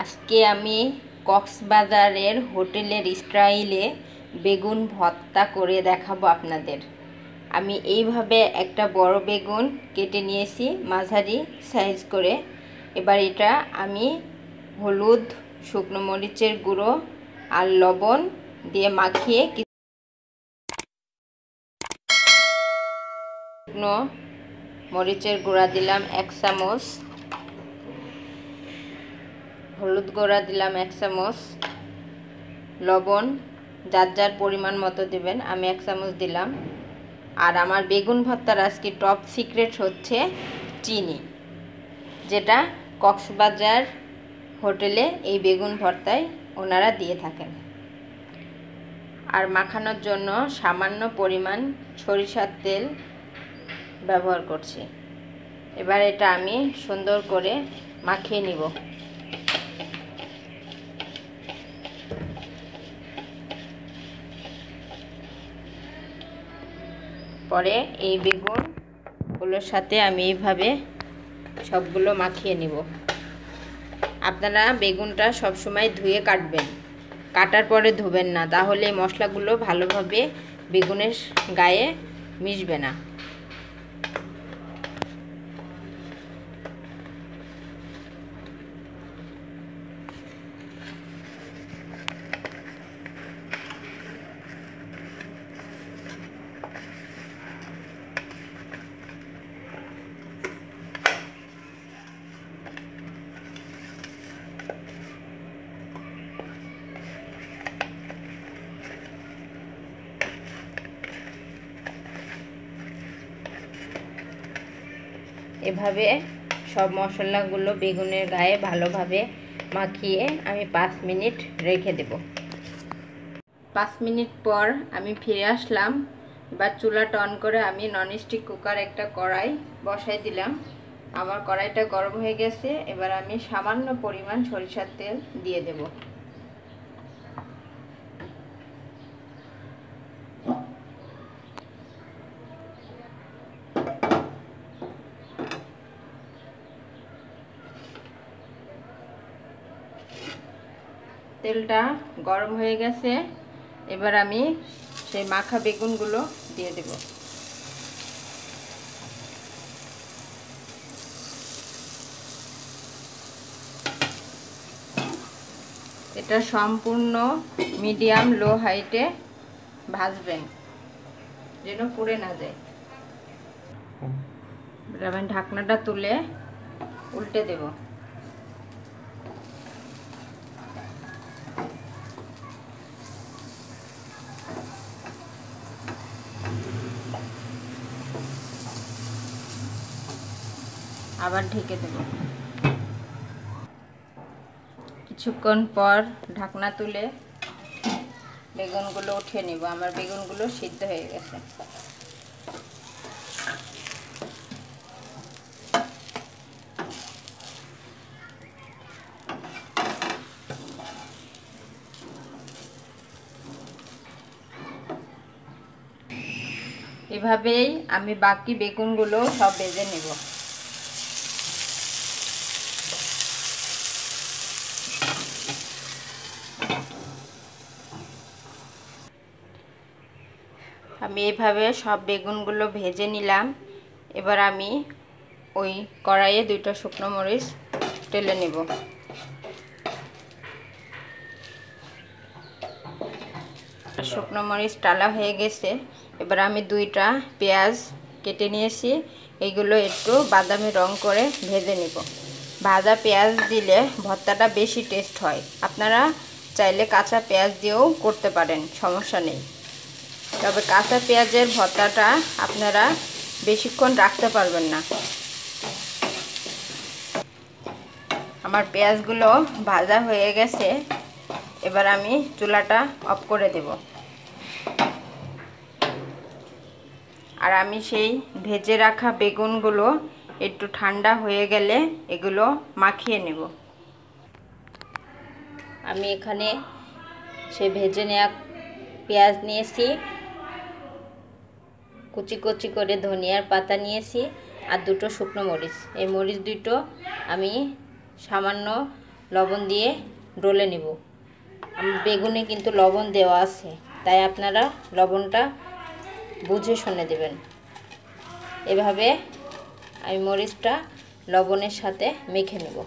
আজকে আমি কক্সবাজারের হোটেলের স্টাইলে বেগুন ভর্তা করে দেখাবো আপনাদের। আমি এইভাবে একটা বড় বেগুন কেটে নিয়েছি মাঝারি সাইজ করে। এবার এটা আমি হলুদ, শুকনো মরিচের গুঁড়ো আর লবণ দিয়ে মাখিয়ে শুকনো মরিচের গুঁড়া দিলাম 1 চামচ, হলুদ গুঁড়া দিলাম 1 চামচ, লবণ যার যার পরিমাণ মতো দেবেন, আমি 1 চামচ দিলাম। আর আমার বেগুন ভর্তার আজকে টপ সিক্রেট হচ্ছে চিনি, যেটা কক্সবাজার হোটেলে এই বেগুন ভর্তায় ওনারা দিয়ে থাকেন। আর মাখানোর জন্য সামান্য পরিমাণ সরিষার তেল ব্যবহার করছি। এবার এটা আমি সুন্দর করে মাখিয়ে নিব। পরে এই বেগুনগুলোর সাথে আমি এইভাবে সবগুলো মাখিয়ে নিব। আপনারা বেগুনটা সবসময় ধুয়ে কাটবেন, কাটার পরে ধুবেন না, তাহলে মশলাগুলো ভালোভাবে বেগুনের গায়ে মিশবে না। এভাবে সব মশলাগুলো বেগুনের গায়ে ভালোভাবে মাখিয়ে আমি 5 মিনিট রেখে দেব। 5 মিনিট পর আমি ফিরে আসলাম। এবার চুলাটা অন করে আমি ননস্টিক কুকার একটা কড়াই বসাই দিলাম। আমার কড়াইটা গরম হয়ে গেছে। এবার আমি সামান্য পরিমাণ সরিষার তেল দিয়ে দেব। তেলটা গরম হয়ে গেছে। এবার আমি সেই মাখা বেগুনগুলো দিয়ে দেব। এটা সম্পূর্ণ মিডিয়াম লো হাইটে ভাজবেন, যেন পুড়ে না যায়। আমি ঢাকনাটা তুলে উল্টে দেব। আবার ঢেকে দেব। কিছুক্ষণ পর ঢাকনা তুলে বেগুনগুলো উঠিয়ে নেব। আমার বেগুনগুলো সিদ্ধ হয়ে গেছে। এভাবেই আমি বাকি বেগুনগুলো সব ভেজে নেব। আমি এইভাবে সব বেগুনগুলো ভেজে নিলাম। এবার আমি ওই কড়াইয়ে 2টা শুকনো মরিচ টেলে নেব। শুকনো মরিচ টালা হয়ে গেছে। এবার আমি 2টা পেঁয়াজ কেটে নিয়েছি, এইগুলো একটু বাদামি রং করে ভেজে নেব। ভাজা পেঁয়াজ দিলে ভর্তাটা বেশি টেস্ট হয়। আপনারা চাইলে কাঁচা পেঁয়াজ দিয়েও করতে পারেন, সমস্যা নেই। তবে কাঁচা পেঁয়াজের ভর্তাটা আপনারা বেশিক্ষণ রাখতে পারবেন না। আমার পেঁয়াজগুলো ভাজা হয়ে গেছে। এবার আমি চুলাটা অফ করে দেব। আর আমি সেই ভেজে রাখা বেগুনগুলো একটু ঠান্ডা হয়ে গেলে এগুলো মাখিয়ে নেব। আমি এখানে সেই ভেজে নেওয়া পেঁয়াজ নিয়েছি, কুচি কুচি করে ধনিয়ার পাতা নিয়েছি আর 2টো শুকনো মরিচ। এই মরিচ 2টো আমি সামান্য লবণ দিয়ে ডলে নেব। বেগুনে কিন্তু লবণ দেওয়া আছে, তাই আপনারা লবণটা বুঝে শুনে দেবেন। এভাবে আমি মরিচটা লবণের সাথে মেখে নেব।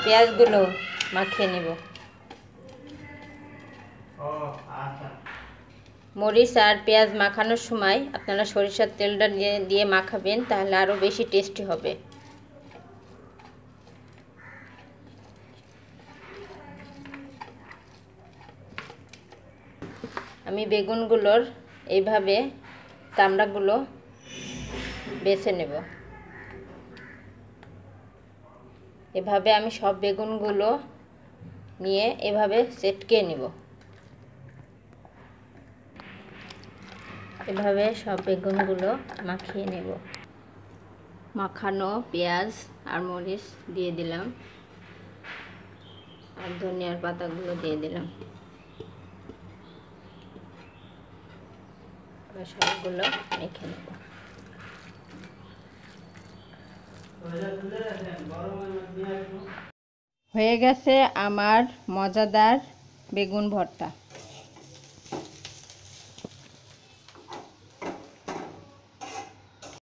পেঁয়াজগুলো মাখিয়ে নেব। মরিচ আর পেঁয়াজ মাখানোর সময় আপনারা সরিষার তেলটা দিয়ে মাখাবেন, তাহলে আরও বেশি টেস্টি হবে। আমি বেগুনগুলোর এইভাবে চামড়াগুলো বেছে নেব। এভাবে আমি সব বেগুনগুলো নিয়ে এভাবে চেটকে নেব। এভাবে সব বেগুনগুলো মাখিয়ে নেব। মাখানো পেঁয়াজ আর মরিচ দিয়ে দিলাম, আর ধনিয়ার পাতাগুলো দিয়ে দিলাম। সবগুলো মেখে নেব। হয়ে গেছে আমার মজাদার বেগুন ভর্তা।